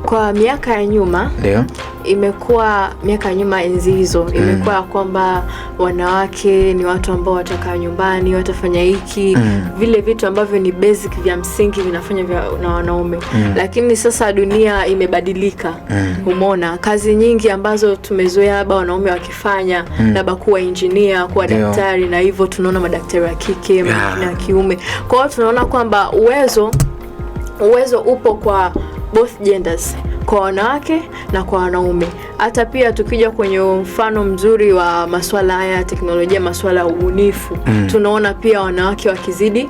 Kwa miaka ya nyuma ndio imekuwa miaka ya nyuma enzi hizo imekuwa kwamba wanawake ni watu ambao watakaa nyumbani, watafanya hiki vile vitu ambavyo ni basic vya msingi vinafanya na wanaume. Lakini sasa dunia imebadilika. Umeona kazi nyingi ambazo tumezoea labda wanaume wakifanya, labda kuwa engineer, kuwa daktari, na hivyo tunaona madaktari wa kike na kiume. Kwa hiyo tunaona kwamba uwezo upo kwa both genders, kwa wanawake na kwa wanaume. Hata pia tukija kwenye mfano mzuri wa masuala haya ya teknolojia, masuala ya ubunifu, tunaona pia wanawake wakizidi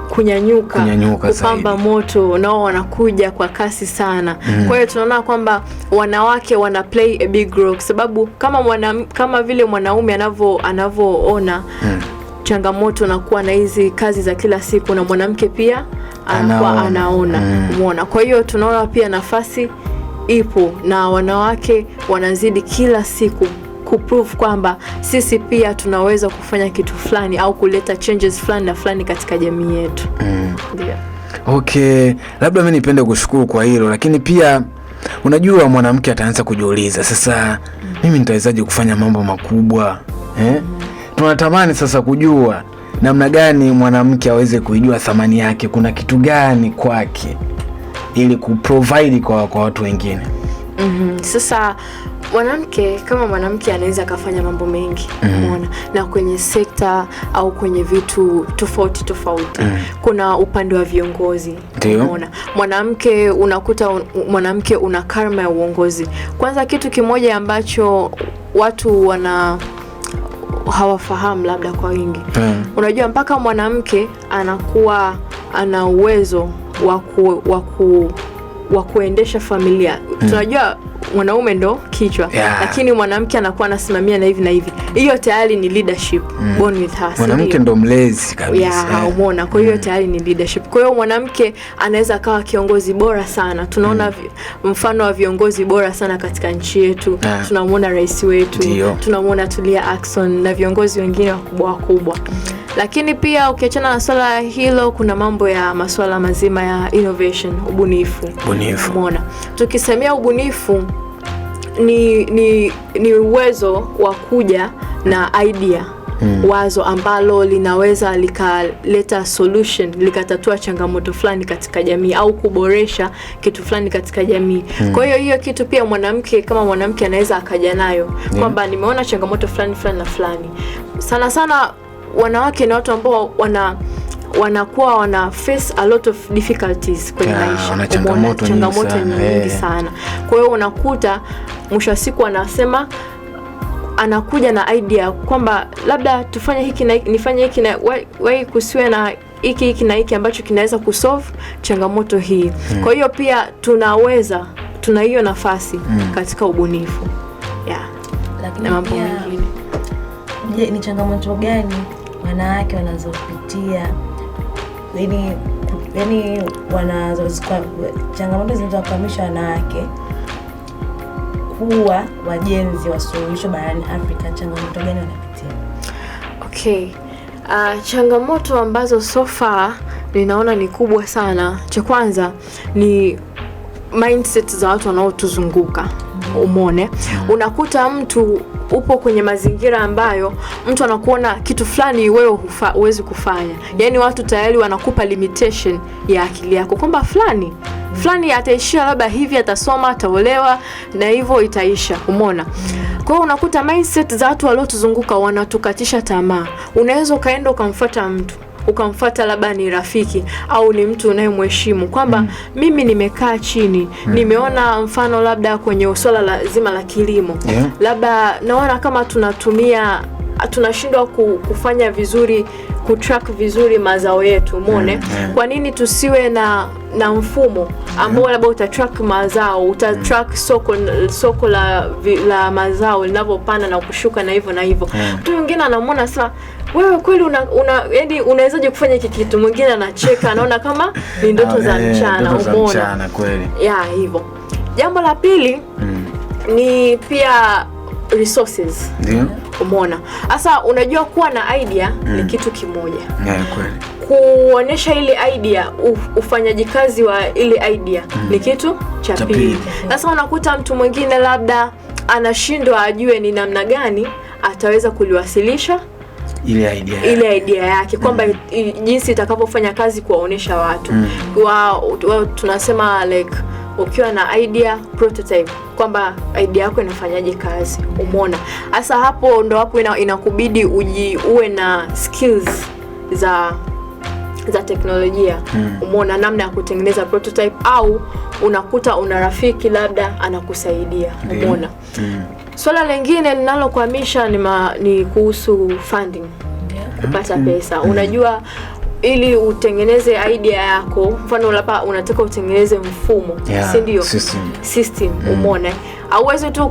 kunyanyuka kupamba moto, nao wanakuja kwa sana. Kwa hiyo tunaona kwamba wanawake wana play a big role, kwa sababu kama vile mwanaume anavyoona changamoto na kuwa na hizi kazi za kila siku, na mwanamke pia anaona. Umeona? Kwa hiyo tunaona pia nafasi ipo na wanawake wanazidi kila siku kuprove kwamba sisi pia tunaweza kufanya kitu fulani au kuleta changes fulani na fulani katika jamii yetu. Ndio. Okay, labda mimi nipende kushukuru kwa hilo, lakini pia unajua mwanamke ataanza kujiuliza sasa, mimi nitawezaje kufanya mambo makubwa? Tunatamani sasa kujua namna gani mwanamke aweze kujua thamani yake, kuna kitu gani kwake ili kuprovide kwa watu wengine. Sasa mwanamke anaweza kufanya mambo mengi, umeona, na kwenye sekta au kwenye vitu tofauti. Kuna upande wa viongozi, umeona. Unakuta mwanamke una karma ya uongozi. Kwanza kitu kimoja ambacho watu hawafahamu labda kwa wingi. Unajua mpaka mwanamke anakuwa ana uwezo wa kuendesha familia. Tunajua mwanaume ndo kichwa, lakini mwanamke anakuwa anasimamia na hivi na hivi. Hiyo tayari ni leadership born with her. Mwanamke ndo mlezi kabisa. Umeona? Kwa hiyo tayari ni leadership. Kwa hiyo mwanamke anaweza kawa kiongozi bora sana. Tunaona mfano wa viongozi bora sana katika nchi yetu. Tunamwona rais wetu, tunamwona Tulia Ackson na viongozi wengine wakubwa. Lakini pia ukiachana na swala hilo, kuna mambo ya masuala mazima ya innovation, ubunifu. Umeona? Tukisemea ubunifu ni uwezo wa kuja na idea, wazo ambalo linaweza likaleta solution, likatatua changamoto fulani katika jamii au kuboresha kitu fulani katika jamii. Kwa hiyo kitu pia kama mwanamke anaweza akaja nayo kwamba nimeona changamoto fulani na fulani. Sana wanawake ni watu ambao wanakuwa wana face a lot of difficulties kwenye maisha, changamoto nyingi sana. Kwa hiyo unakuta mwisho wa siku anakuja na idea kwamba labda tufanye hiki na nifanye hiki na wewe kusiwe na hiki na hiki ambacho kinaweza kusolve changamoto hii. Kwa hiyo pia tuna hiyo nafasi katika ubunifu. Lakini mambo mengine, ni changamoto gani wanawake wanazopitia? Yaani changamoto zinazokwamisha wanawake kuwa wajenzi wa suluhisho barani Afrika, changamoto gani wanapitia? Okay. Changamoto ambazo so far ninaona ni kubwa sana. Cha kwanza ni mindset za watu wanaotuzunguka. Umone, unakuta mtu upo kwenye mazingira ambayo mtu anakuona kitu fulani wewe huwezi kufanya. Yaani watu tayari wanakupa limitation ya akili yako kwamba fulani ataishia labda hivi, atasoma, ataolewa na hivyo itaisha. Umeona? Kwa hiyo unakuta mindset za watu waliotuzunguka wanatukatisha tamaa. Unaweza ukaenda ukamfuata labda ni rafiki au ni mtu unayemheshimu kwamba mimi nimekaa chini, nimeona mfano labda kwenye swala zima la kilimo, labda naona kama tunashindwa kufanya vizuri, kutrack vizuri mazao yetu. Umeone? Kwa nini tusiwe na mfumo ambao labda utatrack mazao, utatrack soko la mazao linavyopanda na kushuka na hivyo. Mtu mwingine anamuona sasa, wewe kweli yaani unawezaje kufanya hiki kitu? Mwingine anacheka, anaona kama ni ndoto za mchana. Umeona? Kweli. Hivyo. Jambo la pili ni pia resources. Ndio. Umeona? Sasa unajua kuwa na idea ni kitu kimoja. Kweli. kuonesha ile idea, ufanyaji kazi wa ile idea ni kitu cha pili. Sasa unakuta mtu mwingine labda anashindwa ajue ni namna gani ataweza kuliwasilisha ile idea yake kwamba jinsi itakavyofanya kazi kuwaonesha watu. Tunasema like ukiwa na idea prototype kwamba idea yako inafanyaje kazi, umeona. Sasa hapo ndo hapo inakubidi uwe na skills za teknolojia, umeona, namna ya kutengeneza prototype, au unakuta una rafiki labda anakusaidia, umeona. Swala lingine linalokwamisha ni kuhusu funding, kupata pesa. Unajua, ili utengeneze idea yako, mfano labda unataka utengeneze mfumo, si ndio? System, umeona. Hauwezi tu